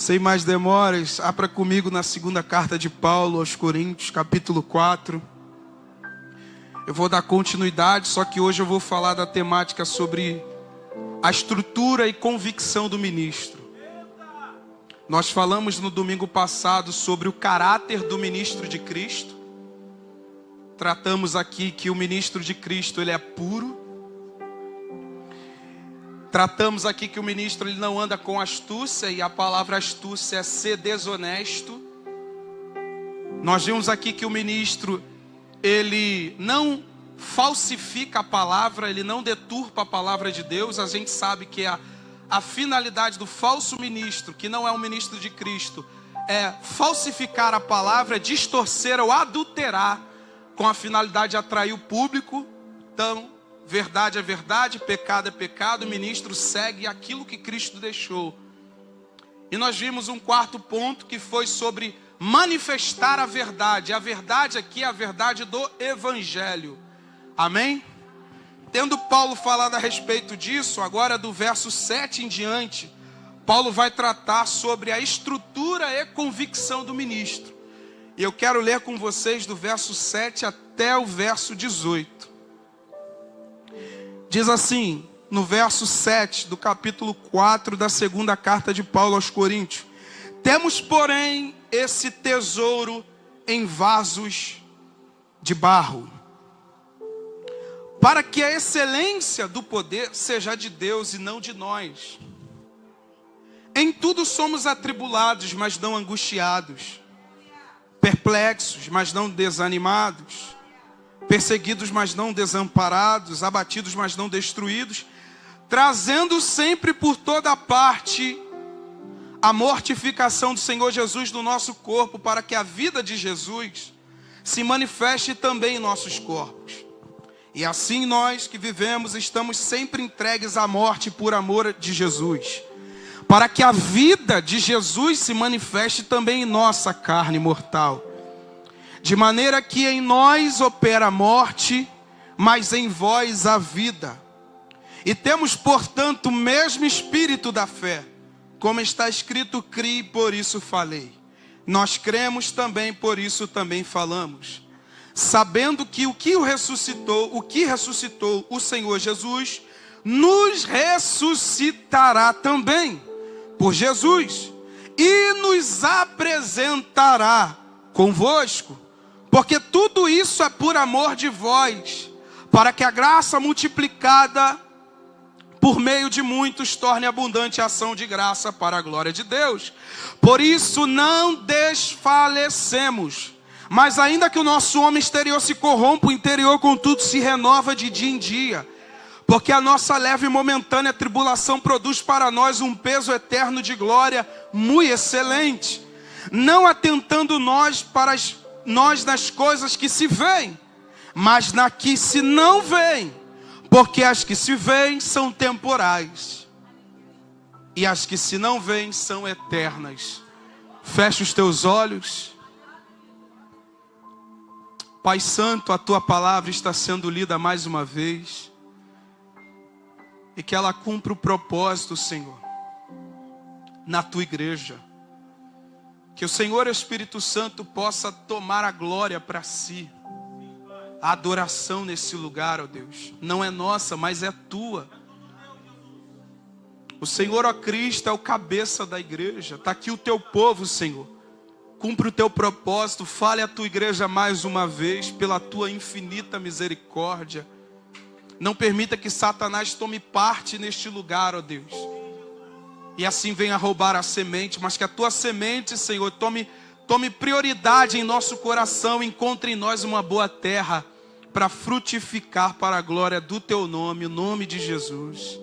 Sem mais demoras, abra comigo na segunda carta de Paulo aos Coríntios, capítulo 4. Eu vou dar continuidade, só que hoje eu vou falar da temática sobre a estrutura e convicção do ministro. Nós falamos no domingo passado sobre o caráter do ministro de Cristo. Tratamos aqui que o ministro de Cristo, ele é puro. Tratamos aqui que o ministro ele não anda com astúcia, e a palavra astúcia é ser desonesto. Nós vimos aqui que o ministro, ele não falsifica a palavra, ele não deturpa a palavra de Deus. A gente sabe que a finalidade do falso ministro, que não é um ministro de Cristo, é falsificar a palavra, distorcer ou adulterar, com a finalidade de atrair o público. Então, verdade é verdade, pecado é pecado, o ministro segue aquilo que Cristo deixou. E nós vimos um quarto ponto que foi sobre manifestar a verdade. A verdade aqui é a verdade do Evangelho. Amém? Tendo Paulo falado a respeito disso, agora do verso 7 em diante, Paulo vai tratar sobre a estrutura e convicção do ministro. E eu quero ler com vocês do verso 7 até o verso 18. Diz assim, no verso 7 do capítulo 4 da segunda carta de Paulo aos Coríntios: temos, porém, esse tesouro em vasos de barro, para que a excelência do poder seja de Deus e não de nós. Em tudo somos atribulados, mas não angustiados, perplexos, mas não desanimados, perseguidos, mas não desamparados, abatidos, mas não destruídos, trazendo sempre por toda parte a mortificação do Senhor Jesus no nosso corpo, para que a vida de Jesus se manifeste também em nossos corpos. E assim nós que vivemos estamos sempre entregues à morte por amor de Jesus, para que a vida de Jesus se manifeste também em nossa carne mortal. De maneira que em nós opera a morte, mas em vós a vida. E temos, portanto, o mesmo espírito da fé. Como está escrito, criei, por isso falei. Nós cremos também, por isso também falamos. Sabendo que o que ressuscitou o Senhor Jesus, nos ressuscitará também por Jesus. E nos apresentará convosco. Porque tudo isso é por amor de vós, para que a graça multiplicada por meio de muitos torne abundante a ação de graça para a glória de Deus. Por isso não desfalecemos, mas ainda que o nosso homem exterior se corrompa, o interior contudo se renova de dia em dia. Porque a nossa leve e momentânea tribulação produz para nós um peso eterno de glória muito excelente, não atentando nós nas coisas que se veem, mas na que se não veem, porque as que se veem são temporais, e as que se não veem são eternas. Fecha os teus olhos. Pai Santo, a tua palavra está sendo lida mais uma vez, e que ela cumpra o propósito, Senhor, na tua igreja. Que o Senhor Espírito Santo possa tomar a glória para si. A adoração nesse lugar, ó Deus, não é nossa, mas é tua. O Senhor, ó Cristo, é o cabeça da igreja. Está aqui o teu povo, Senhor. Cumpre o teu propósito. Fale a tua igreja mais uma vez, pela tua infinita misericórdia. Não permita que Satanás tome parte neste lugar, ó Deus, e assim venha roubar a semente, mas que a tua semente, Senhor, tome prioridade em nosso coração, encontre em nós uma boa terra para frutificar para a glória do teu nome, o nome de Jesus.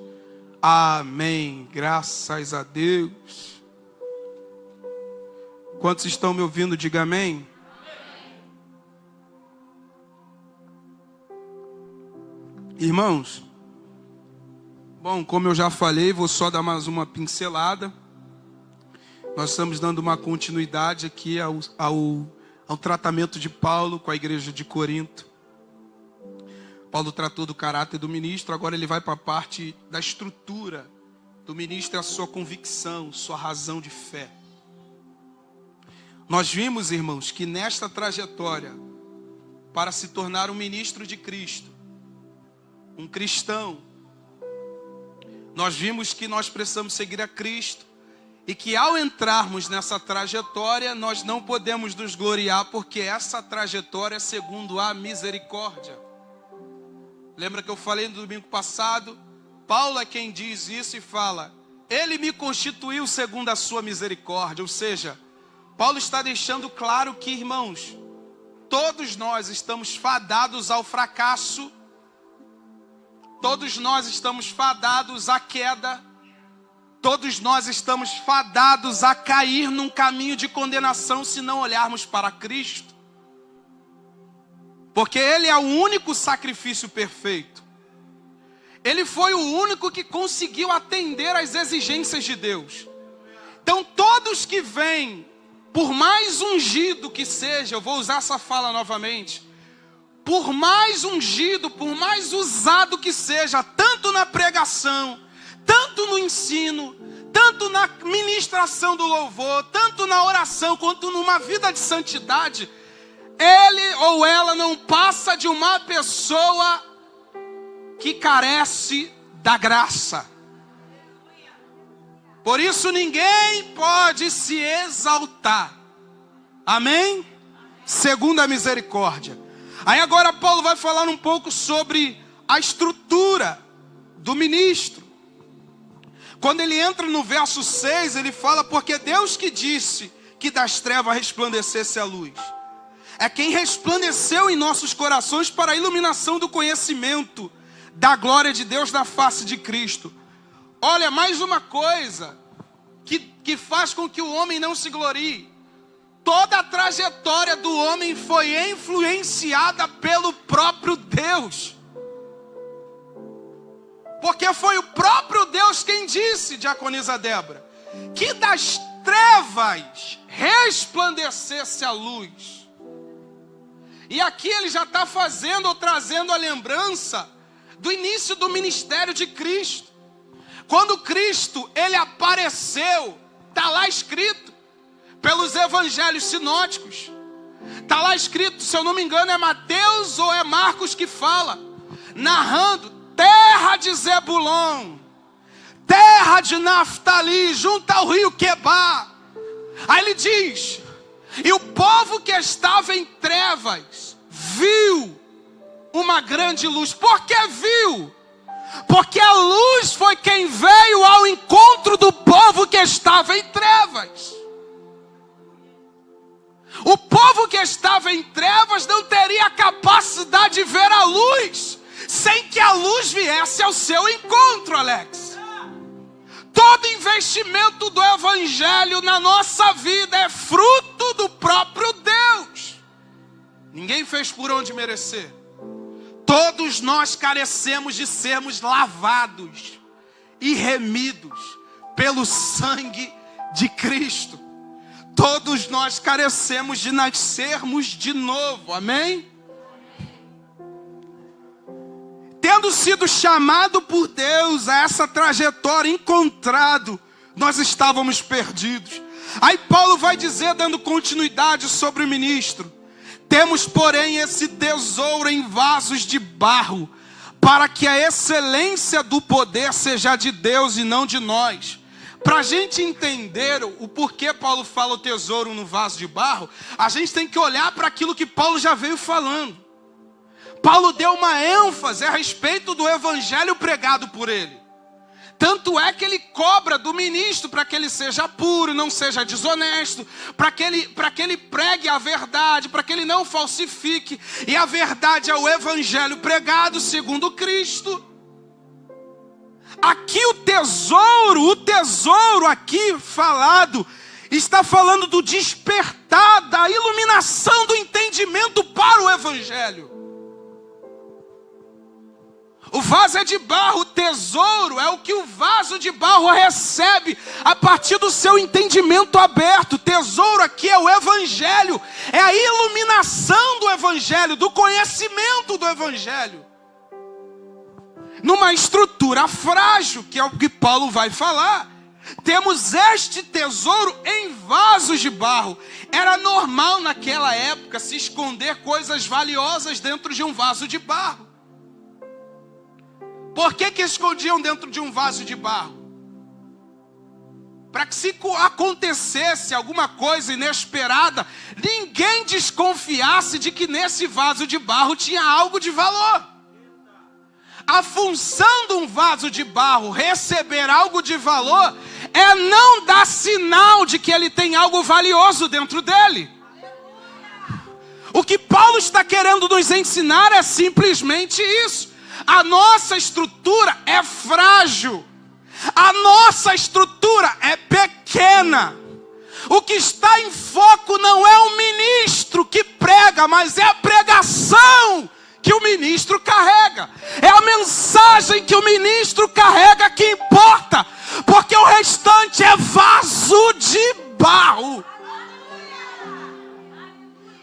Amém. Graças a Deus. Quantos estão me ouvindo, diga amém. Irmãos, bom, como eu já falei, vou só dar mais uma pincelada. Nós estamos dando uma continuidade aqui ao tratamento de Paulo com a igreja de Corinto. Paulo tratou do caráter do ministro, agora ele vai para a parte da estrutura do ministro, a sua convicção, sua razão de fé. Nós vimos, irmãos, que nesta trajetória, para se tornar um ministro de Cristo, um cristão, nós vimos que nós precisamos seguir a Cristo e que ao entrarmos nessa trajetória, nós não podemos nos gloriar, porque essa trajetória é segundo a misericórdia. Lembra que eu falei no domingo passado? Paulo é quem diz isso e fala: Ele me constituiu segundo a sua misericórdia. Ou seja, Paulo está deixando claro que, irmãos, todos nós estamos fadados ao fracasso, todos nós estamos fadados à queda, todos nós estamos fadados a cair num caminho de condenação se não olharmos para Cristo. Porque Ele é o único sacrifício perfeito. Ele foi o único que conseguiu atender às exigências de Deus. Então todos que vêm, por mais ungido que seja, eu vou usar essa fala novamente, por mais ungido, por mais usado que seja, tanto na pregação, tanto no ensino, tanto na ministração do louvor, tanto na oração, quanto numa vida de santidade, ele ou ela não passa de uma pessoa que carece da graça. Por isso ninguém pode se exaltar. Amém? Segundo a misericórdia. Aí agora Paulo vai falar um pouco sobre a estrutura do ministro. Quando ele entra no verso 6, ele fala: porque Deus que disse que das trevas resplandecesse a luz, é quem resplandeceu em nossos corações para a iluminação do conhecimento da glória de Deus na face de Cristo. Olha, mais uma coisa que faz com que o homem não se glorie. Toda a trajetória do homem foi influenciada pelo próprio Deus. Porque foi o próprio Deus quem disse, diaconisa Débora, que das trevas resplandecesse a luz. E aqui ele já está fazendo ou trazendo a lembrança do início do ministério de Cristo. Quando Cristo, ele apareceu, está lá escrito, pelos evangelhos sinóticos. Está lá escrito, se eu não me engano, é Mateus ou é Marcos que fala, narrando: terra de Zebulon, terra de Naftali, junto ao rio Quebar. Aí ele diz: e o povo que estava em trevas viu uma grande luz. Por que viu? Porque a luz foi quem veio ao encontro do povo que estava em trevas. O povo que estava em trevas não teria a capacidade de ver a luz sem que a luz viesse ao seu encontro, Alex. Todo investimento do evangelho na nossa vida é fruto do próprio Deus. Ninguém fez por onde merecer. Todos nós carecemos de sermos lavados e remidos pelo sangue de Cristo. Todos nós carecemos de nascermos de novo, amém? Tendo sido chamado por Deus a essa trajetória, encontrado, nós estávamos perdidos. Aí Paulo vai dizer, dando continuidade sobre o ministro: temos, porém, esse tesouro em vasos de barro, para que a excelência do poder seja de Deus e não de nós. Para a gente entender o porquê Paulo fala o tesouro no vaso de barro, a gente tem que olhar para aquilo que Paulo já veio falando. Paulo deu uma ênfase a respeito do evangelho pregado por ele. Tanto é que ele cobra do ministro para que ele seja puro, não seja desonesto, para que ele pregue a verdade, para que ele não falsifique. E a verdade é o evangelho pregado segundo Cristo. Aqui o tesouro aqui falado, está falando do despertar, da iluminação do entendimento para o evangelho. O vaso é de barro, o tesouro é o que o vaso de barro recebe a partir do seu entendimento aberto. O tesouro aqui é o evangelho, é a iluminação do evangelho, do conhecimento do evangelho. Numa estrutura frágil, que é o que Paulo vai falar, temos este tesouro em vasos de barro. Era normal naquela época se esconder coisas valiosas dentro de um vaso de barro. Por que escondiam dentro de um vaso de barro? Para que se acontecesse alguma coisa inesperada, ninguém desconfiasse de que nesse vaso de barro tinha algo de valor. A função de um vaso de barro receber algo de valor é não dar sinal de que ele tem algo valioso dentro dele. O que Paulo está querendo nos ensinar é simplesmente isso. A nossa estrutura é frágil. A nossa estrutura é pequena. O que está em foco não é o ministro que prega, mas é a pregação que o ministro carrega. É a mensagem que o ministro carrega que importa, porque o restante é vaso de barro.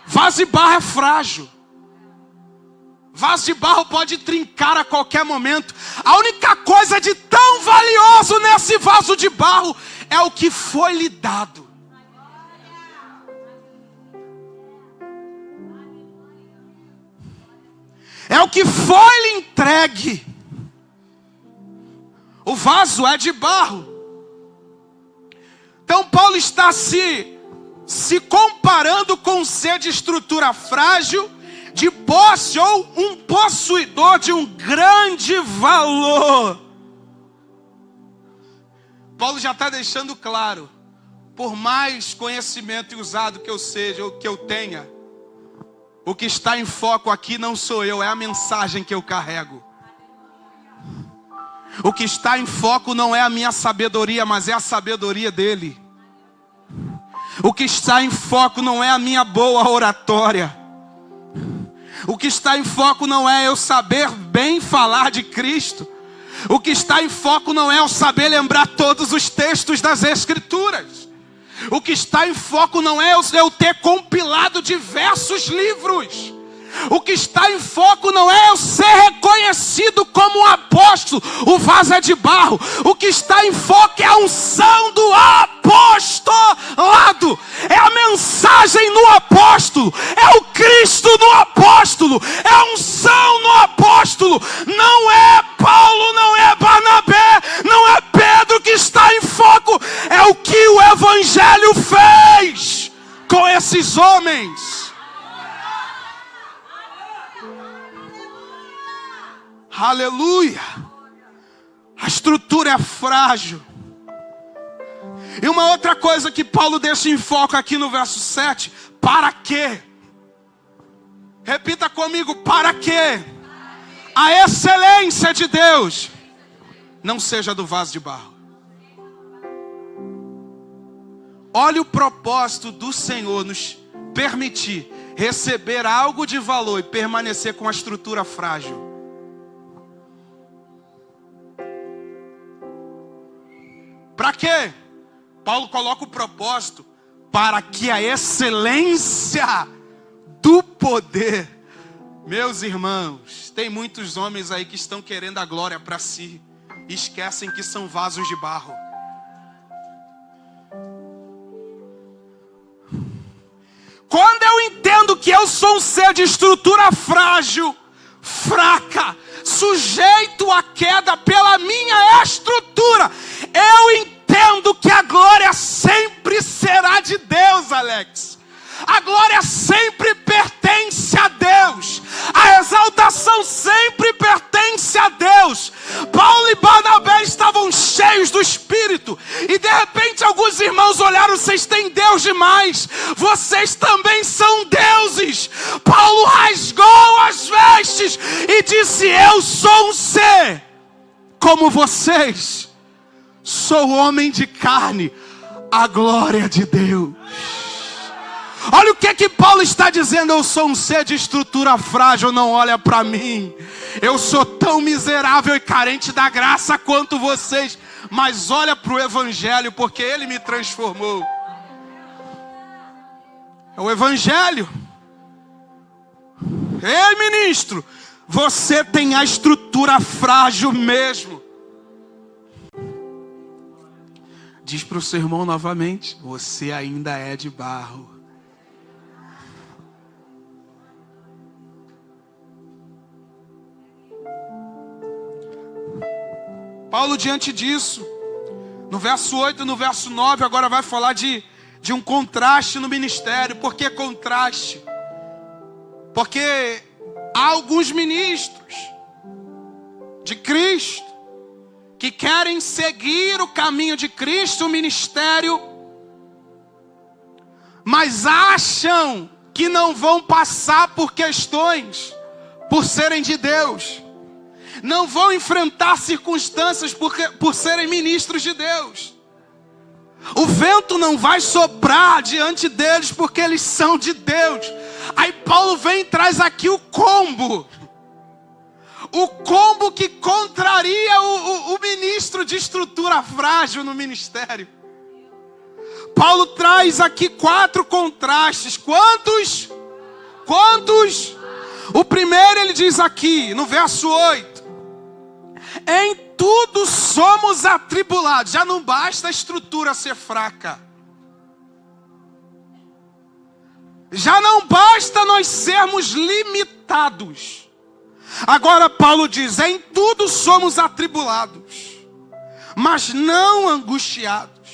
Vaso de barro é frágil. Vaso de barro pode trincar a qualquer momento. A única coisa de tão valioso nesse vaso de barro é o que foi lhe dado. É o que foi lhe entregue. O vaso é de barro. Então Paulo está se comparando com um ser de estrutura frágil, de posse ou um possuidor de um grande valor. Paulo já está deixando claro, por mais conhecimento e usado que eu seja ou que eu tenha, o que está em foco aqui não sou eu, é a mensagem que eu carrego. O que está em foco não é a minha sabedoria, mas é a sabedoria dele. O que está em foco não é a minha boa oratória. O que está em foco não é eu saber bem falar de Cristo. O que está em foco não é eu saber lembrar todos os textos das Escrituras. O que está em foco não é eu ter compilado diversos livros. O que está em foco não é eu ser reconhecido como um apóstolo. O vaso é de barro. O que está em foco é a unção do apostolado. É a mensagem no apóstolo. É o Cristo no apóstolo. É a unção no apóstolo. Não é Paulo, não é Barnabé, não é Pedro que está em foco. É o que o Evangelho fez com esses homens. Aleluia. A estrutura é frágil. E uma outra coisa que Paulo deixa em foco aqui no verso 7. Para quê? Repita comigo, para quê? A excelência de Deus não seja do vaso de barro. Olha o propósito do Senhor nos permitir receber algo de valor e permanecer com a estrutura frágil. Para quê? Paulo coloca o propósito para que a excelência do poder. Meus irmãos, tem muitos homens aí que estão querendo a glória para si e esquecem que são vasos de barro. Quando eu entendo que eu sou um ser de estrutura frágil, fraca, sujeito à queda pela minha estrutura, eu entendo que a glória sempre será de Deus, Alex. A glória sempre pertence a Deus. A exaltação sempre pertence a Deus. Paulo e Barnabé estavam cheios do Espírito. E de repente alguns irmãos olharam: vocês têm Deus demais. Vocês também são deuses. Paulo rasgou as vestes e disse: eu sou um ser como vocês. Sou homem de carne. A glória de Deus. Olha o que Paulo está dizendo: eu sou um ser de estrutura frágil, não olha para mim. Eu sou tão miserável e carente da graça quanto vocês, mas olha para o Evangelho, porque ele me transformou. É o Evangelho. Ei, ministro, você tem a estrutura frágil mesmo. Diz para o seu irmão novamente: você ainda é de barro. Paulo, diante disso, no verso 8 e no verso 9, agora vai falar de um contraste no ministério. Por que contraste? Porque há alguns ministros de Cristo que querem seguir o caminho de Cristo, o ministério, mas acham que não vão passar por questões, por serem de Deus. Não vão enfrentar circunstâncias por serem ministros de Deus. O vento não vai soprar diante deles porque eles são de Deus. Aí Paulo vem e traz aqui o combo. O combo que contraria o ministro de estrutura frágil no ministério. Paulo traz aqui 4 contrastes. Quantos? Quantos? O primeiro ele diz aqui, no verso 8. Em tudo somos atribulados. Já não basta a estrutura ser fraca. Já não basta nós sermos limitados. Agora Paulo diz: em tudo somos atribulados, mas não angustiados.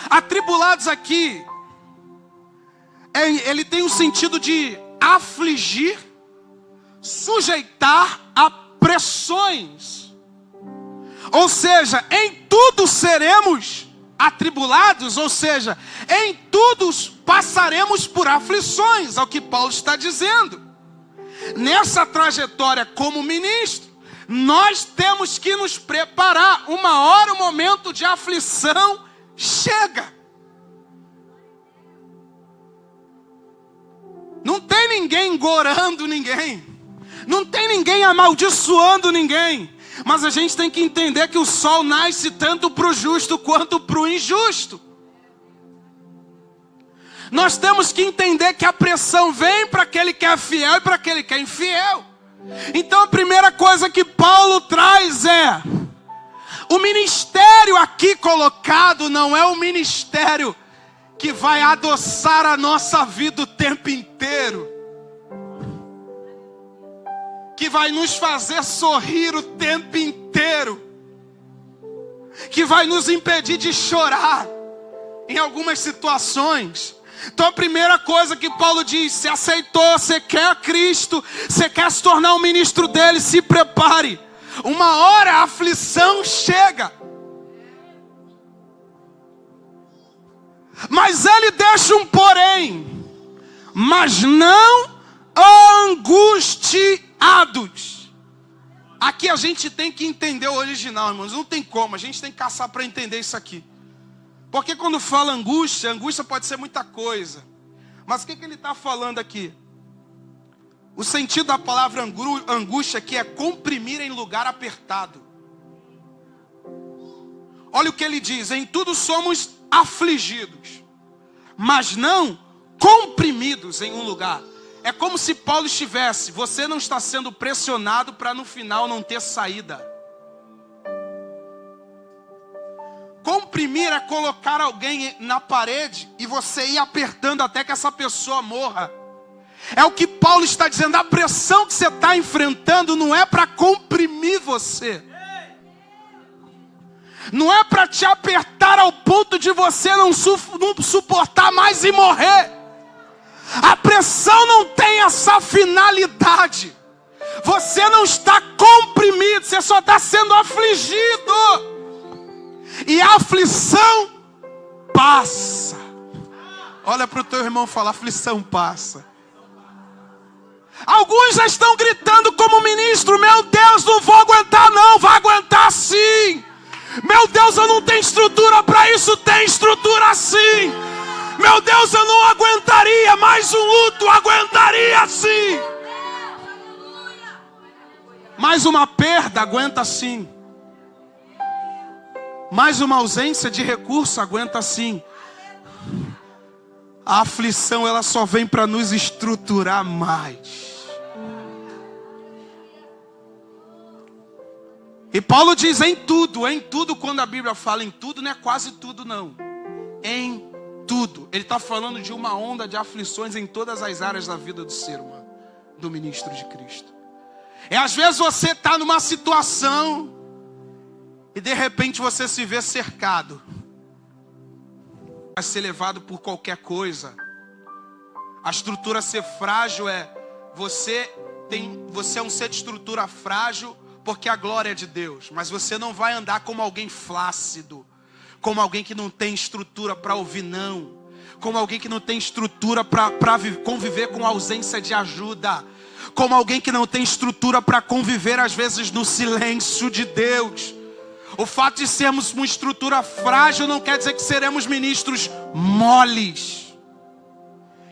Atribulados aqui, ele tem um sentido de afligir, sujeitar a pressões. Ou seja, em tudo seremos atribulados, ou seja, em tudo passaremos por aflições, é o que Paulo está dizendo. Nessa trajetória como ministro, nós temos que nos preparar. Uma hora, o momento de aflição chega. Não tem ninguém gorando ninguém. Não tem ninguém amaldiçoando ninguém. Mas a gente tem que entender que o sol nasce tanto para o justo quanto para o injusto. Nós temos que entender que a pressão vem para aquele que é fiel e para aquele que é infiel. Então a primeira coisa que Paulo traz é: o ministério aqui colocado não é o ministério que vai adoçar a nossa vida o tempo inteiro, que vai nos fazer sorrir o tempo inteiro, que vai nos impedir de chorar em algumas situações. Então a primeira coisa que Paulo diz: você aceitou, você quer Cristo, você quer se tornar um ministro dele, se prepare. Uma hora a aflição chega. Mas ele deixa um porém: mas não angustiados. Aqui a gente tem que entender o original, irmãos. Não tem como, a gente tem que caçar para entender isso aqui. Porque quando fala angústia, angústia pode ser muita coisa. Mas o que ele está falando aqui? O sentido da palavra angústia aqui é comprimir em lugar apertado. Olha o que ele diz: em tudo somos afligidos, mas não comprimidos em um lugar. É como se Paulo estivesse: você não está sendo pressionado para no final não ter saída. Comprimir é colocar alguém na parede e você ir apertando até que essa pessoa morra. É o que Paulo está dizendo: a pressão que você está enfrentando não é para comprimir você. Não é para te apertar ao ponto de você não suportar mais e morrer. A pressão não tem essa finalidade. Você não está comprimido, você só está sendo afligido. E a aflição passa. Olha para o teu irmão e fala: aflição passa. Alguns já estão gritando como ministro: meu Deus, não vou aguentar não. Vai aguentar sim. Meu Deus, eu não tenho estrutura para isso. Tem estrutura sim. Meu Deus, eu não aguentaria mais um luto. Aguentaria sim. Mais uma perda, aguenta sim. Mais uma ausência de recurso, aguenta sim. A aflição, ela só vem para nos estruturar mais. E Paulo diz em tudo, quando a Bíblia fala em tudo, não é quase tudo não. Em tudo. Ele está falando de uma onda de aflições em todas as áreas da vida do ser humano, do ministro de Cristo. Às vezes você está numa situação e de repente você se vê cercado. Vai ser levado por qualquer coisa. A estrutura ser frágil você é um ser de estrutura frágil porque a glória é de Deus. Mas você não vai andar como alguém flácido, como alguém que não tem estrutura para ouvir não, como alguém que não tem estrutura para conviver com a ausência de ajuda, como alguém que não tem estrutura para conviver às vezes no silêncio de Deus. O fato de sermos uma estrutura frágil não quer dizer que seremos ministros moles,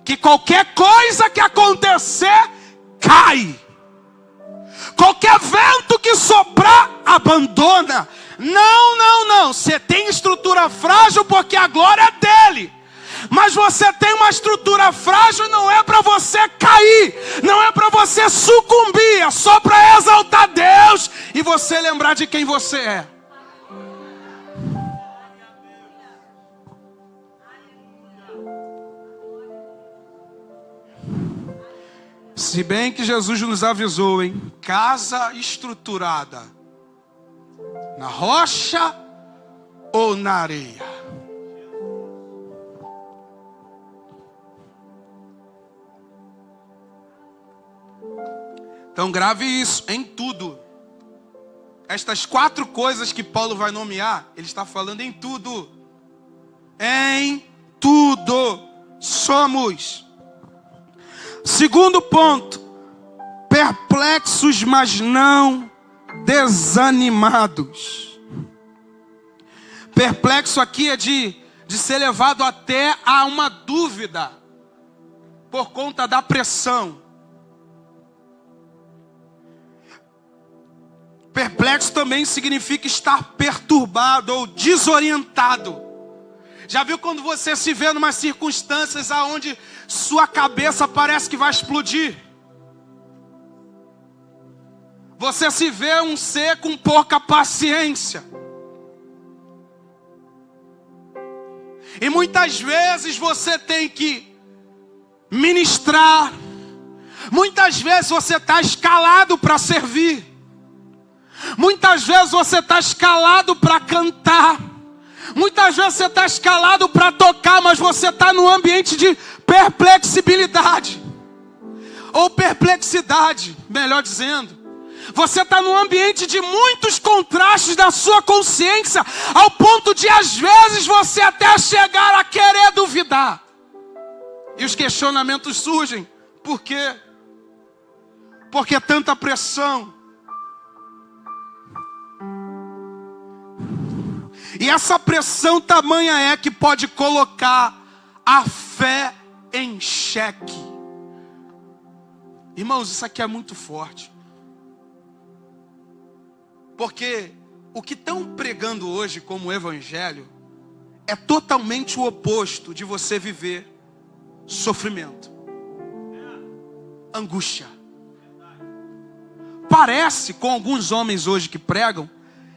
que qualquer coisa que acontecer, cai. Qualquer vento que soprar, abandona. Não. Você tem estrutura frágil porque a glória é dele. Mas você tem uma estrutura frágil, não é para você cair, não é para você sucumbir, é só para exaltar Deus e você lembrar de quem você é. Se bem que Jesus nos avisou, hein? Casa estruturada na rocha ou na areia? Então grave isso, em tudo. Estas 4 coisas que Paulo vai nomear, ele está falando em tudo. Em tudo somos. Segundo ponto, perplexos, mas não desanimados. Perplexo aqui é de ser levado até a uma dúvida por conta da pressão. Perplexo também significa estar perturbado ou desorientado. Já viu quando você se vê em umas circunstâncias aonde sua cabeça parece que vai explodir? Você se vê um ser com pouca paciência. E muitas vezes você tem que ministrar. Muitas vezes você está escalado para servir. Muitas vezes você está escalado para cantar. Muitas vezes você está escalado para tocar, mas você está num ambiente de perplexibilidade. Ou perplexidade, melhor dizendo. Você está num ambiente de muitos contrastes da sua consciência, ao ponto de às vezes você até chegar a querer duvidar. E os questionamentos surgem. Por quê? Porque tanta pressão. E essa pressão tamanha é que pode colocar a fé em xeque. Irmãos, isso aqui é muito forte. Porque o que estão pregando hoje como evangelho é totalmente o oposto de você viver sofrimento, angústia. Parece, com alguns homens hoje que pregam,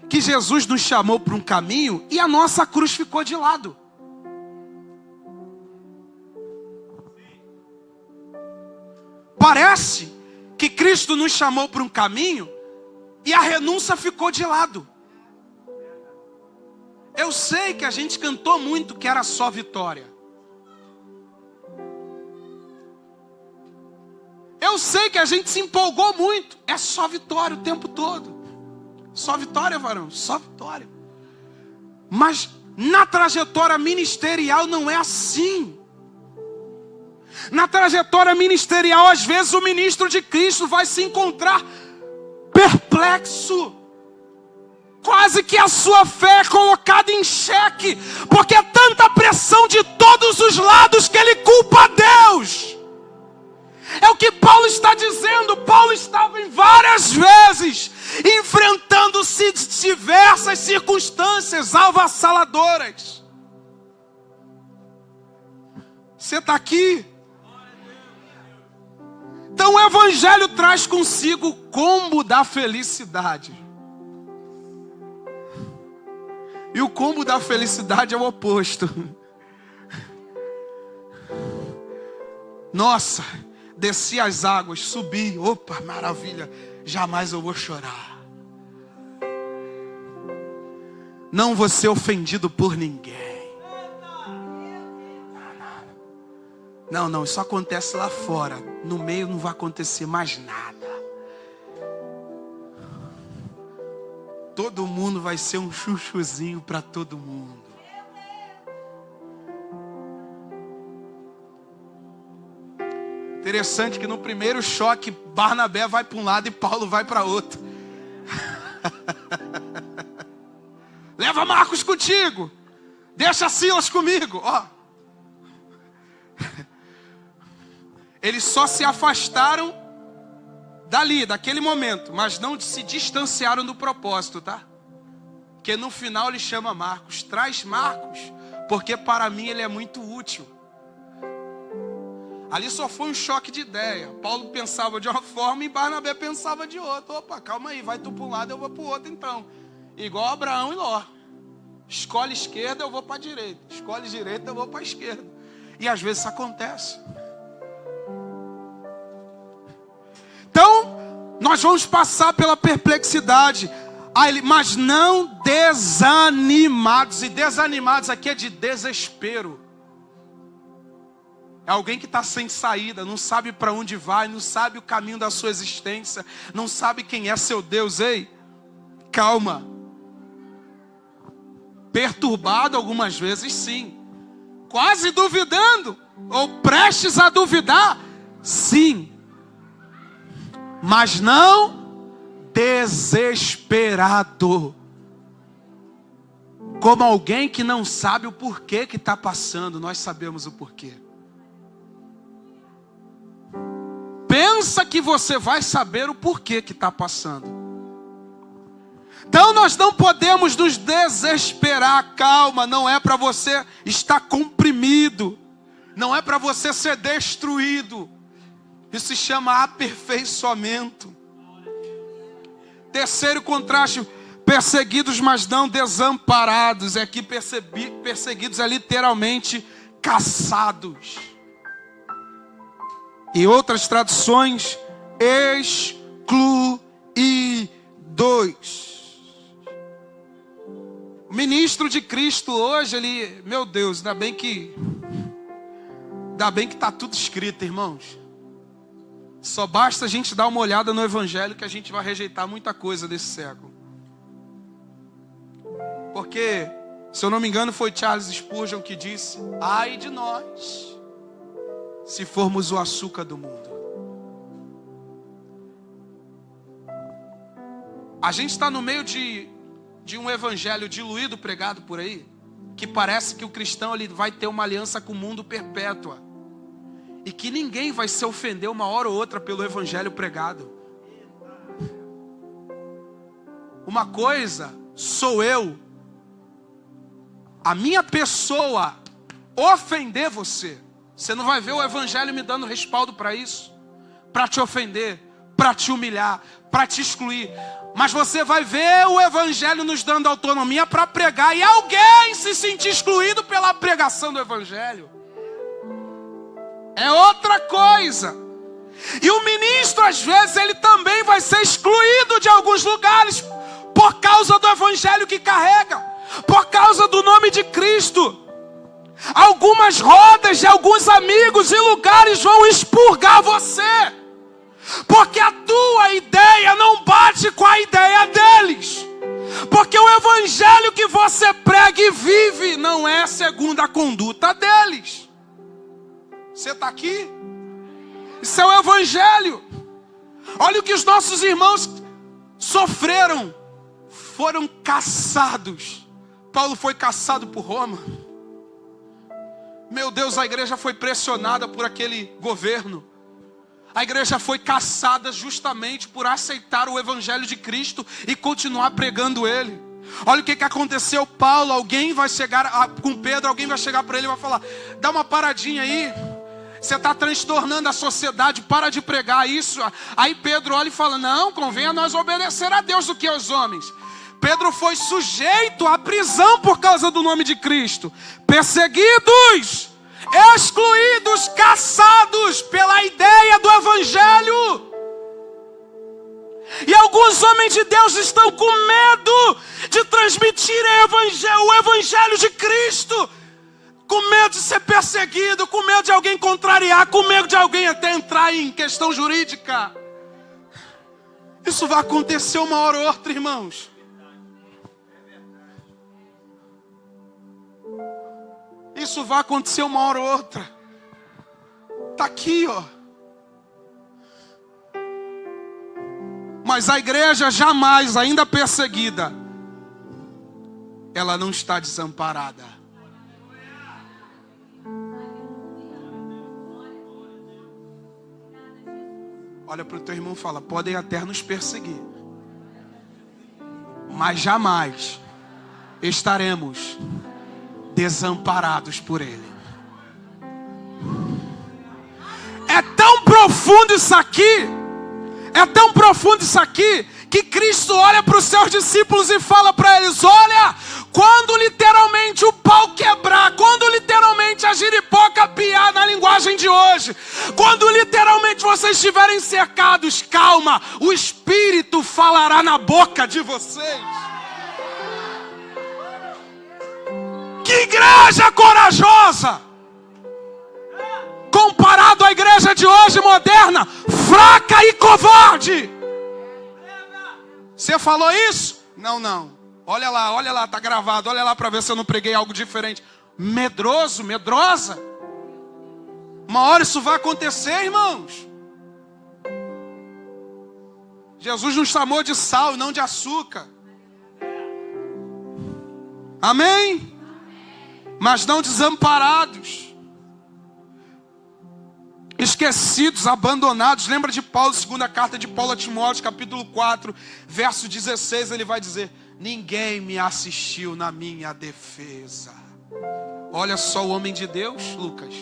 que Jesus nos chamou para um caminho e a nossa cruz ficou de lado. Parece que Cristo nos chamou para um caminho e a renúncia ficou de lado. Eu sei que a gente cantou muito que era só vitória. Eu sei que a gente se empolgou muito. É só vitória o tempo todo. Só vitória, varão, só vitória. Mas na trajetória ministerial não é assim. Na trajetória ministerial, às vezes o ministro de Cristo vai se encontrar perplexo. Quase que a sua fé é colocada em xeque, porque é tanta pressão de todos os lados que ele culpa a Deus. É o que Paulo está dizendo. Paulo estava em várias vezes enfrentando diversas circunstâncias avassaladoras. Você está aqui? Então o evangelho traz consigo o combo da felicidade. E o combo da felicidade é o oposto. Nossa, desci as águas, subi, opa, maravilha, jamais eu vou chorar. Não vou ser ofendido por ninguém. Não, isso acontece lá fora. No meio não vai acontecer mais nada. Todo mundo vai ser um chuchuzinho para todo mundo. Interessante que no primeiro choque, Barnabé vai para um lado e Paulo vai para outro. Leva Marcos contigo. Deixa Silas comigo. Ó. Eles só se afastaram dali, daquele momento, mas não se distanciaram do propósito, tá? Porque no final ele chama Marcos. Traz Marcos, porque para mim ele é muito útil. Ali só foi um choque de ideia. Paulo pensava de uma forma e Barnabé pensava de outra. Opa, calma aí, vai tu para um lado, eu vou para o outro então. Igual Abraão e Ló. Escolhe esquerda, eu vou para a direita. Escolhe direita, eu vou para a esquerda. E às vezes isso acontece. Então, nós vamos passar pela perplexidade. Mas não desanimados. E desanimados aqui é de desespero. É alguém que está sem saída, não sabe para onde vai, não sabe o caminho da sua existência, não sabe quem é seu Deus. Ei, calma. Perturbado algumas vezes, sim. Quase duvidando, ou prestes a duvidar, sim. Mas não desesperado. Como alguém que não sabe o porquê que está passando, nós sabemos o porquê. Pensa que você vai saber o porquê que está passando. Então nós não podemos nos desesperar. Calma, não é para você estar comprimido. Não é para você ser destruído. Isso se chama aperfeiçoamento. Terceiro contraste, perseguidos mas não desamparados. É que perseguidos é literalmente caçados. Em outras traduções, excluídos. O ministro de Cristo hoje, ele, meu Deus, ainda bem que está tudo escrito, irmãos. Só basta a gente dar uma olhada no Evangelho que a gente vai rejeitar muita coisa desse século. Porque, se eu não me engano, foi Charles Spurgeon que disse: ai de nós, se formos o açúcar do mundo. A gente está no meio de um evangelho diluído pregado por aí, que parece que o cristão ele vai ter uma aliança com o mundo perpétua. E que ninguém vai se ofender uma hora ou outra pelo evangelho pregado. Uma coisa sou eu, a minha pessoa, ofender você. Você não vai ver o evangelho me dando respaldo para isso. Para te ofender, para te humilhar, para te excluir. Mas você vai ver o evangelho nos dando autonomia para pregar. E alguém se sentir excluído pela pregação do evangelho. É outra coisa. E o ministro, às vezes, ele também vai ser excluído de alguns lugares. Por causa do evangelho que carrega. Por causa do nome de Cristo. Algumas rodas de alguns amigos e lugares vão expurgar você. Porque a tua ideia não bate com a ideia deles. Porque o evangelho que você prega e vive não é segundo a conduta deles. Você está aqui? Isso é o evangelho. Olha o que os nossos irmãos sofreram. Foram caçados. Paulo foi caçado por Roma. Meu Deus, a igreja foi pressionada por aquele governo. A igreja foi caçada justamente por aceitar o evangelho de Cristo e continuar pregando ele. Olha o que aconteceu. Paulo, alguém vai chegar com Pedro, alguém vai chegar para ele e vai falar: dá uma paradinha aí, você está transtornando a sociedade, para de pregar isso. Aí Pedro olha e fala: não, convém a nós obedecer a Deus do que aos homens. Pedro foi sujeito à prisão por causa do nome de Cristo. Perseguidos, excluídos, caçados pela ideia do Evangelho. E alguns homens de Deus estão com medo de transmitir o Evangelho de Cristo. Com medo de ser perseguido, com medo de alguém contrariar, com medo de alguém até entrar em questão jurídica. Isso vai acontecer uma hora ou outra, irmãos. Isso vai acontecer uma hora ou outra. Está aqui, ó. Mas a igreja jamais, ainda perseguida, ela não está desamparada. Olha para o teu irmão e fala: podem até nos perseguir, mas jamais estaremos desamparados por Ele. É tão profundo isso aqui, que Cristo olha para os seus discípulos e fala para eles: olha, quando literalmente o pau quebrar, quando literalmente a giripoca piar na linguagem de hoje, quando literalmente vocês estiverem cercados, calma, o Espírito falará na boca de vocês. Que igreja corajosa! Comparado à igreja de hoje moderna, fraca e covarde. Você falou isso? Não. Olha lá, tá gravado. Olha lá para ver se eu não preguei algo diferente. Medroso, medrosa. Uma hora isso vai acontecer, irmãos. Jesus nos chamou de sal e não de açúcar. Amém? Mas não desamparados, esquecidos, abandonados. Lembra de Paulo, segunda carta de Paulo a Timóteo, capítulo 4, verso 16, ele vai dizer: ninguém me assistiu na minha defesa. Olha só o homem de Deus, Lucas,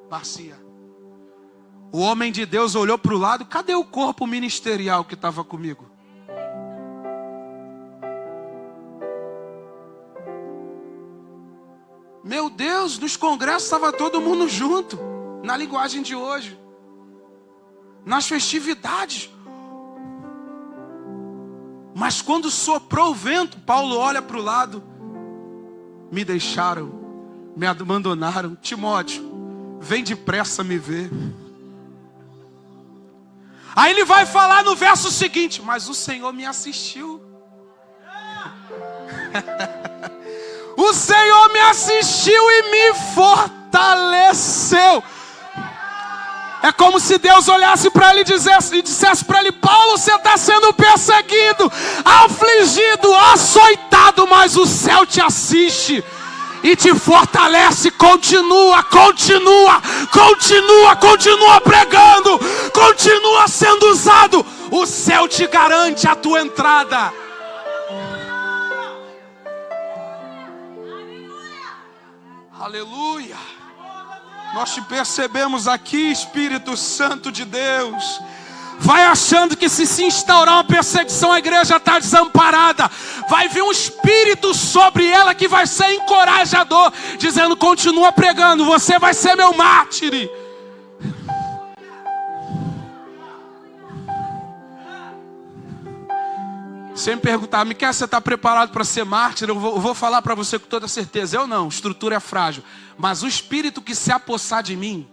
Marcia. O homem de Deus olhou para o lado: cadê o corpo ministerial que estava comigo? Meu Deus, nos congressos estava todo mundo junto. Na linguagem de hoje, nas festividades. Mas quando soprou o vento, Paulo olha para o lado: me deixaram, me abandonaram. Timóteo, vem depressa me ver. Aí ele vai falar no verso seguinte: mas o Senhor me assistiu. O Senhor me assistiu e me fortaleceu. É como se Deus olhasse para ele e dissesse para ele: Paulo, você está sendo perseguido, afligido, açoitado, mas o céu te assiste e te fortalece. Continua pregando, continua sendo usado. O céu te garante a tua entrada. Aleluia. Nós te percebemos aqui, Espírito Santo de Deus. Vai achando que se instaurar uma perseguição, a igreja está desamparada. Vai vir um espírito sobre ela que vai ser encorajador, dizendo: continua pregando, você vai ser meu mártir. Sem perguntar: Miquel, você está preparado para ser mártir? Eu vou falar para você com toda certeza: eu não, estrutura é frágil. Mas o espírito que se apossar de mim,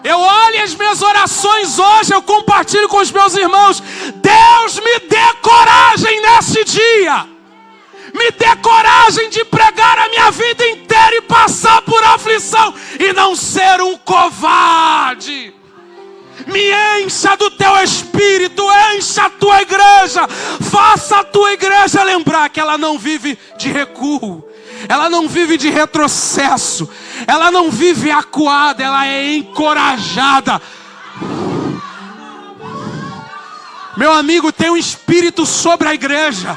eu olho as minhas orações hoje, eu compartilho com os meus irmãos. Deus me dê coragem nesse dia. Me dê coragem de pregar a minha vida inteira e passar por aflição e não ser um covarde. Me encha do teu espírito, encha a tua igreja. Faça a tua igreja lembrar que ela não vive de recuo, ela não vive de retrocesso, ela não vive acuada, ela é encorajada. Meu amigo, tem um espírito sobre a igreja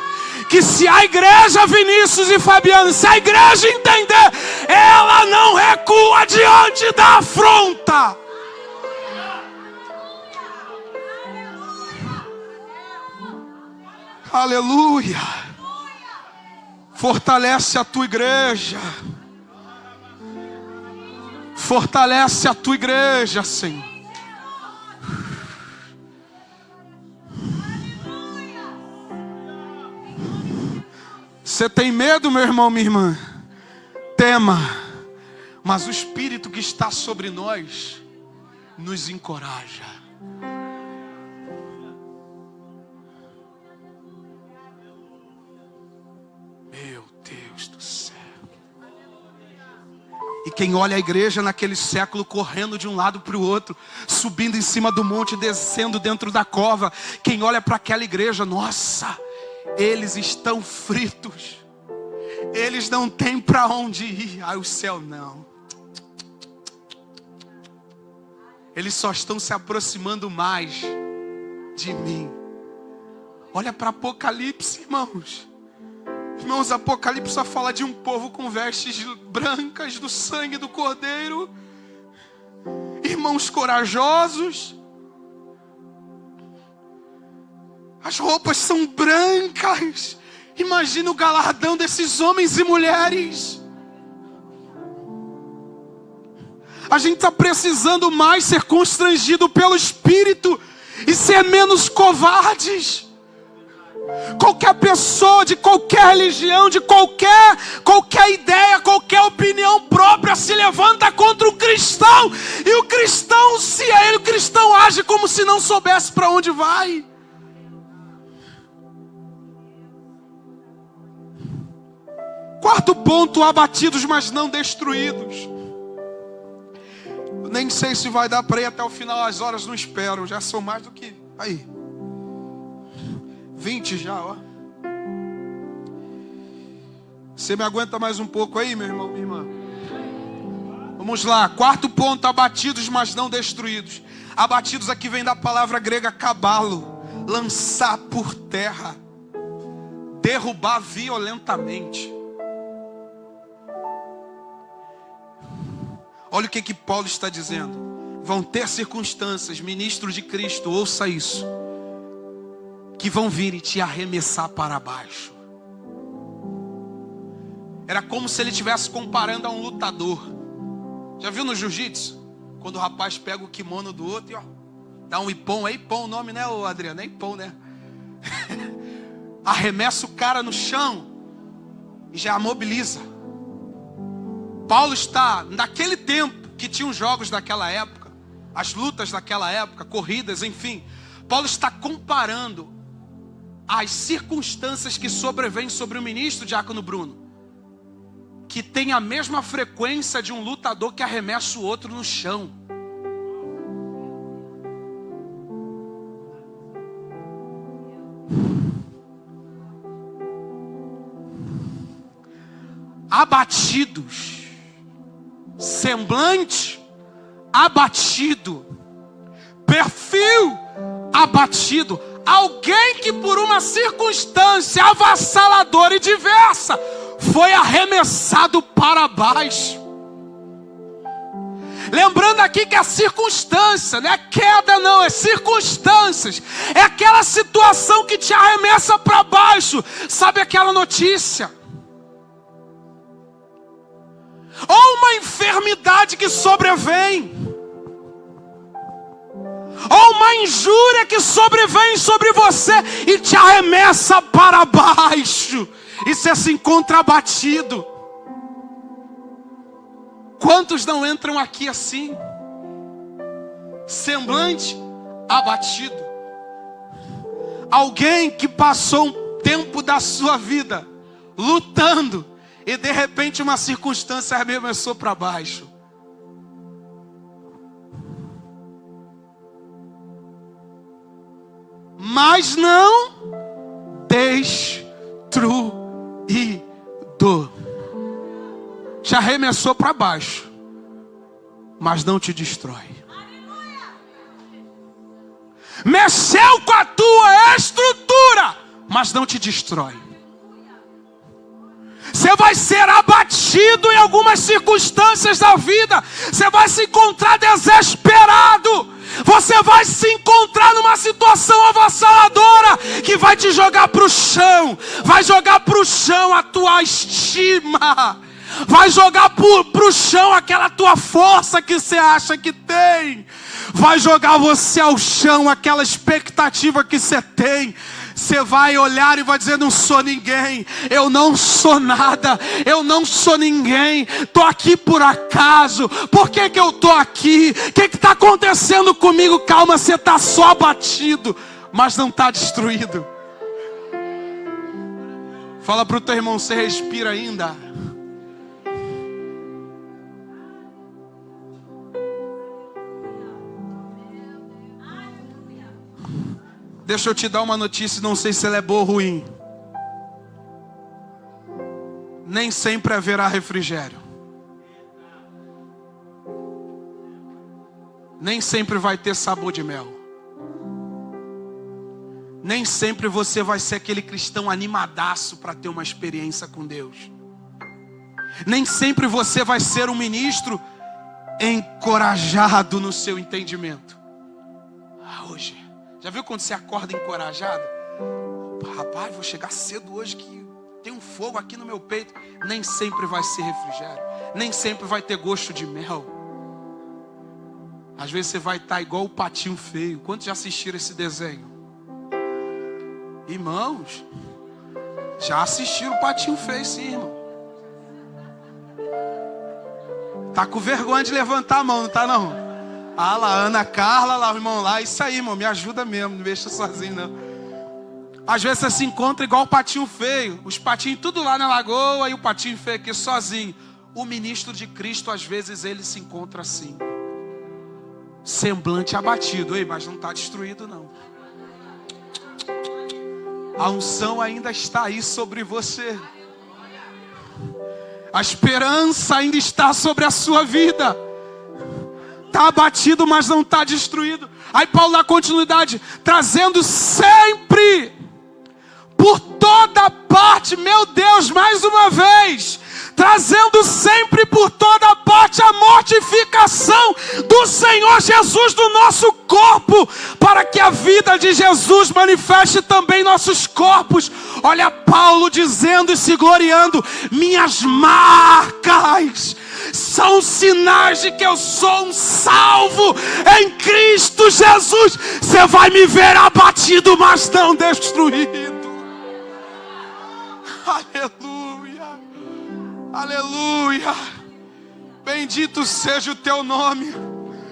que se a igreja, Vinícius e Fabiano, se a igreja entender, ela não recua diante da afronta. Aleluia. Fortalece a tua igreja. Fortalece a tua igreja, Senhor. Você tem medo, meu irmão, minha irmã? Tema. Mas o Espírito que está sobre nós nos encoraja. Meu Deus do céu. E quem olha a igreja naquele século correndo de um lado para o outro, subindo em cima do monte, descendo dentro da cova, quem olha para aquela igreja, nossa, eles estão fritos. Eles não têm para onde ir. Ai, o céu não. Eles só estão se aproximando mais de mim. Olha para Apocalipse, irmãos. Irmãos, Apocalipse só fala de um povo com vestes brancas do sangue do Cordeiro. Irmãos corajosos. As roupas são brancas. Imagina o galardão desses homens e mulheres. A gente está precisando mais ser constrangido pelo Espírito e ser menos covardes. Qualquer pessoa de qualquer religião, de qualquer ideia, qualquer opinião própria se levanta contra o cristão. E o cristão, se é ele, o cristão age como se não soubesse para onde vai. Quarto ponto, abatidos, mas não destruídos. Nem sei se vai dar para ir até o final, as horas não espero. Já são mais do que... Aí. 20 já, ó. Você me aguenta mais um pouco aí, meu irmão, minha irmã? Vamos lá. Quarto ponto, abatidos, mas não destruídos. Abatidos aqui vem da palavra grega cabalo. Lançar por terra. Derrubar violentamente. Olha o que Paulo está dizendo. Vão ter circunstâncias, ministro de Cristo, ouça isso, que vão vir e te arremessar para baixo. Era como se ele estivesse comparando a um lutador. Já viu no jiu-jitsu? Quando o rapaz pega o kimono do outro e ó, dá um ipom. É ipom o nome, né, Adriano? É ipom, né? Arremessa o cara no chão e já mobiliza. Paulo está, naquele tempo que tinha os jogos daquela época, as lutas daquela época, corridas, enfim. Paulo está comparando as circunstâncias que sobrevêm sobre o ministro Diácono Bruno, que tem a mesma frequência de um lutador que arremessa o outro no chão. Abatidos. Semblante abatido, perfil abatido, alguém que por uma circunstância avassaladora e diversa foi arremessado para baixo. Lembrando aqui que a circunstância, não é queda não, é circunstâncias, é aquela situação que te arremessa para baixo. Sabe aquela notícia? Ou uma enfermidade que sobrevém, ou uma injúria que sobrevém sobre você e te arremessa para baixo, e você se encontra abatido. Quantos não entram aqui assim? Semblante abatido. Alguém que passou um tempo da sua vida lutando, e de repente uma circunstância arremessou para baixo. Mas não destruído. Te arremessou para baixo, mas não te destrói. Mexeu com a tua estrutura, mas não te destrói. Você vai ser abatido em algumas circunstâncias da vida. Você vai se encontrar desesperado. Você vai se encontrar numa situação avassaladora que vai te jogar para o chão. Vai jogar para o chão a tua estima. Vai jogar para o chão aquela tua força que você acha que tem. Vai jogar você ao chão aquela expectativa que você tem. Você vai olhar e vai dizer: não sou ninguém, eu não sou nada, eu não sou ninguém, estou aqui por acaso. Por que eu estou aqui? O que está acontecendo comigo? Calma, você está só abatido, mas não está destruído. Fala para o teu irmão: você respira ainda. Deixa eu te dar uma notícia, não sei se ela é boa ou ruim. Nem sempre haverá refrigério. Nem sempre vai ter sabor de mel. Nem sempre você vai ser aquele cristão animadaço para ter uma experiência com Deus. Nem sempre você vai ser um ministro encorajado no seu entendimento. Hoje, já viu quando você acorda encorajado? Rapaz, vou chegar cedo hoje que tem um fogo aqui no meu peito. Nem sempre vai ser refrigério. Nem sempre vai ter gosto de mel. Às vezes você vai estar igual o Patinho Feio. Quantos já assistiram esse desenho? Irmãos, já assistiram o Patinho Feio, sim, irmão. Tá com vergonha de levantar a mão, não tá não? Ah lá, Ana Carla, lá o irmão lá. Isso aí, irmão, me ajuda mesmo, não me deixa sozinho não. Às vezes você se encontra igual o Patinho Feio. Os patinhos tudo lá na lagoa e o Patinho Feio aqui sozinho. O ministro de Cristo, às vezes ele se encontra assim. Semblante abatido. Ei, mas não está destruído não. A unção ainda está aí sobre você. A esperança ainda está sobre a sua vida. Está abatido, mas não está destruído. Aí Paulo dá continuidade, trazendo sempre, por toda parte, meu Deus, mais uma vez, trazendo sempre por toda parte a mortificação do Senhor Jesus no nosso corpo, para que a vida de Jesus manifeste também nossos corpos. Olha Paulo dizendo e se gloriando: minhas marcas são sinais de que eu sou um salvo em Cristo Jesus. Você vai me ver abatido, mas não destruído. Aleluia, aleluia. Bendito seja o teu nome.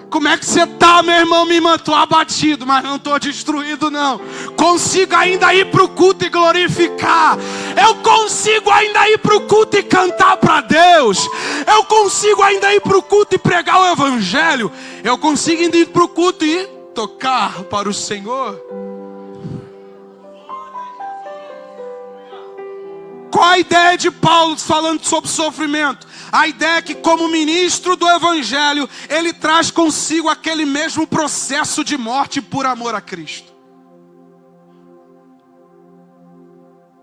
Como é que você está, meu irmão, minha irmã? Estou abatido, mas não estou destruído não. Consigo ainda ir para o culto e glorificar. Eu consigo ainda ir para o culto e cantar para Deus. Eu consigo ainda ir para o culto e pregar o evangelho. Eu consigo ainda ir para o culto e tocar para o Senhor. Qual a ideia de Paulo falando sobre sofrimento? A ideia é que, como ministro do evangelho, ele traz consigo aquele mesmo processo de morte por amor a Cristo.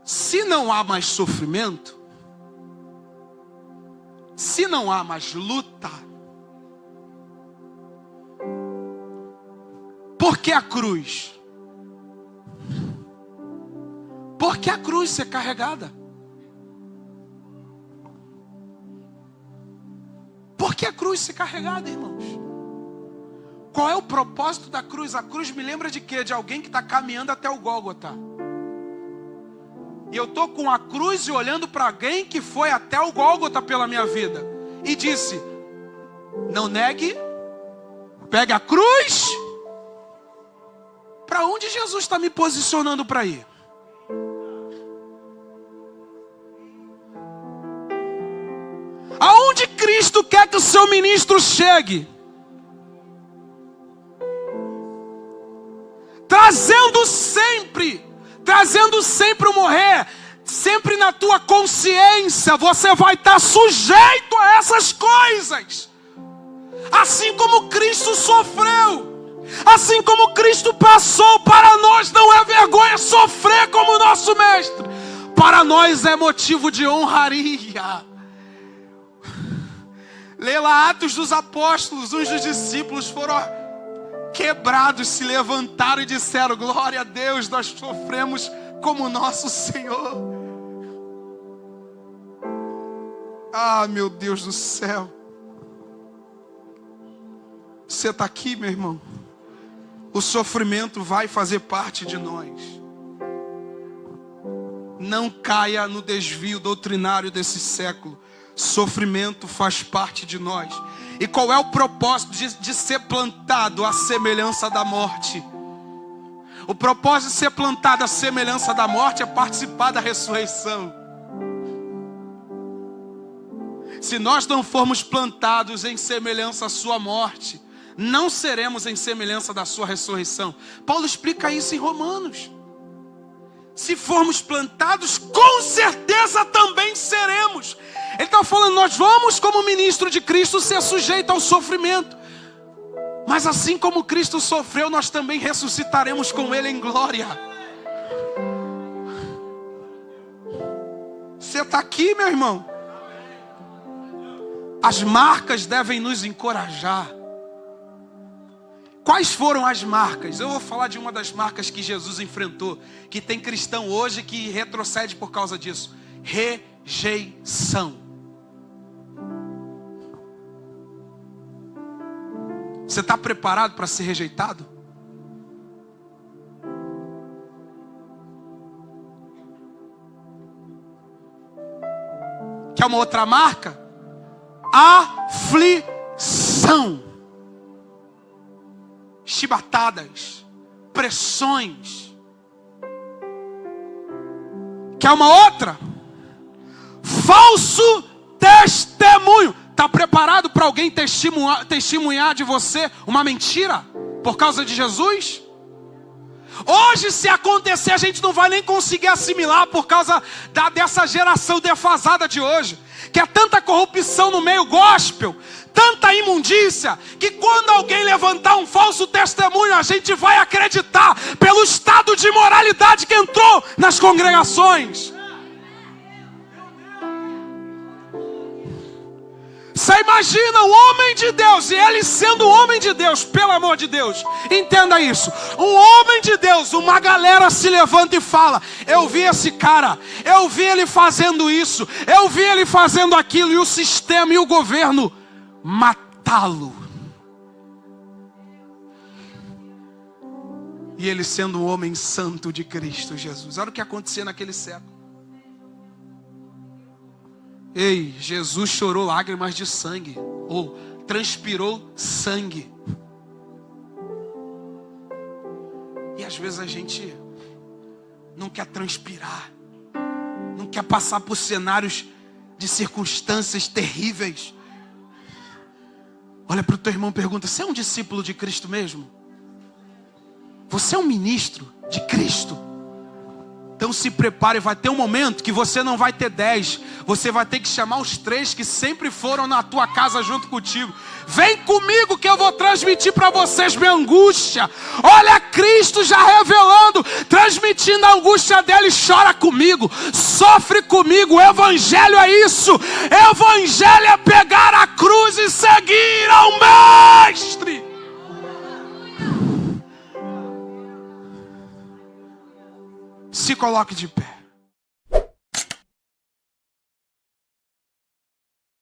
Se não há mais sofrimento, se não há mais luta, por que a cruz? Por que a cruz ser carregada? Por que a cruz ser carregada, irmãos? Qual é o propósito da cruz? A cruz me lembra de quê? De alguém que está caminhando até o Gólgota. E eu estou com a cruz e olhando para alguém que foi até o Gólgota pela minha vida. E disse: não negue, pegue a cruz. Para onde Jesus está me posicionando para ir? Aonde Cristo quer que o seu ministro chegue? Trazendo sempre o morrer, sempre na tua consciência, você vai estar sujeito a essas coisas. Assim como Cristo sofreu, assim como Cristo passou, para nós não é vergonha sofrer como nosso mestre. para nós é motivo de honraria. Lê lá Atos dos Apóstolos, uns dos discípulos foram quebrados, se levantaram e disseram: glória a Deus, nós sofremos como nosso Senhor. Ah, meu Deus do céu. Você está aqui, meu irmão? O sofrimento vai fazer parte de nós. Não caia no desvio doutrinário desse século. Sofrimento faz parte de nós. E qual é o propósito de ser plantado à semelhança da morte? O propósito de ser plantado à semelhança da morte é participar da ressurreição. Se nós não formos plantados em semelhança à sua morte, não seremos em semelhança da sua ressurreição. Paulo explica isso em Romanos. Se formos plantados, com certeza também seremos. Ele está falando, nós vamos, como ministro de Cristo, ser sujeito ao sofrimento. Mas assim como Cristo sofreu, nós também ressuscitaremos com Ele em glória. Você está aqui, meu irmão? As marcas devem nos encorajar. Quais foram as marcas? Eu vou falar de uma das marcas que Jesus enfrentou, que tem cristão hoje que retrocede por causa disso. Rejeição. Você está preparado para ser rejeitado? Quer uma outra marca? Aflição. Chibatadas, pressões. Quer uma outra? Falso testemunho. Está preparado para alguém testemunhar de você uma mentira por causa de Jesus? Hoje, se acontecer, a gente não vai nem conseguir assimilar por causa dessa geração defasada de hoje, que é tanta corrupção no meio gospel, tanta imundícia, que quando alguém levantar um falso testemunho, a gente vai acreditar pelo estado de imoralidade que entrou nas congregações. Você imagina um homem de Deus, e ele sendo homem de Deus, pelo amor de Deus, entenda isso. Um homem de Deus, uma galera se levanta e fala: eu vi esse cara, eu vi ele fazendo isso, eu vi ele fazendo aquilo, e o sistema e o governo matá-lo. E ele sendo um homem santo de Cristo Jesus. Olha o que acontecia naquele século. Ei, Jesus chorou lágrimas de sangue, ou transpirou sangue. E às vezes a gente não quer transpirar, não quer passar por cenários de circunstâncias terríveis. Olha para o teu irmão e pergunta: você é um discípulo de Cristo mesmo? Você é um ministro de Cristo? Então se prepare, vai ter um momento que você não vai ter 10. Você vai ter que chamar os 3 que sempre foram na tua casa junto contigo. Vem comigo que eu vou transmitir para vocês minha angústia. Olha Cristo já revelando, transmitindo a angústia dele. Chora comigo, sofre comigo. O evangelho é isso. Evangelho é pegar a cruz e seguir ao mestre. Se coloque de pé.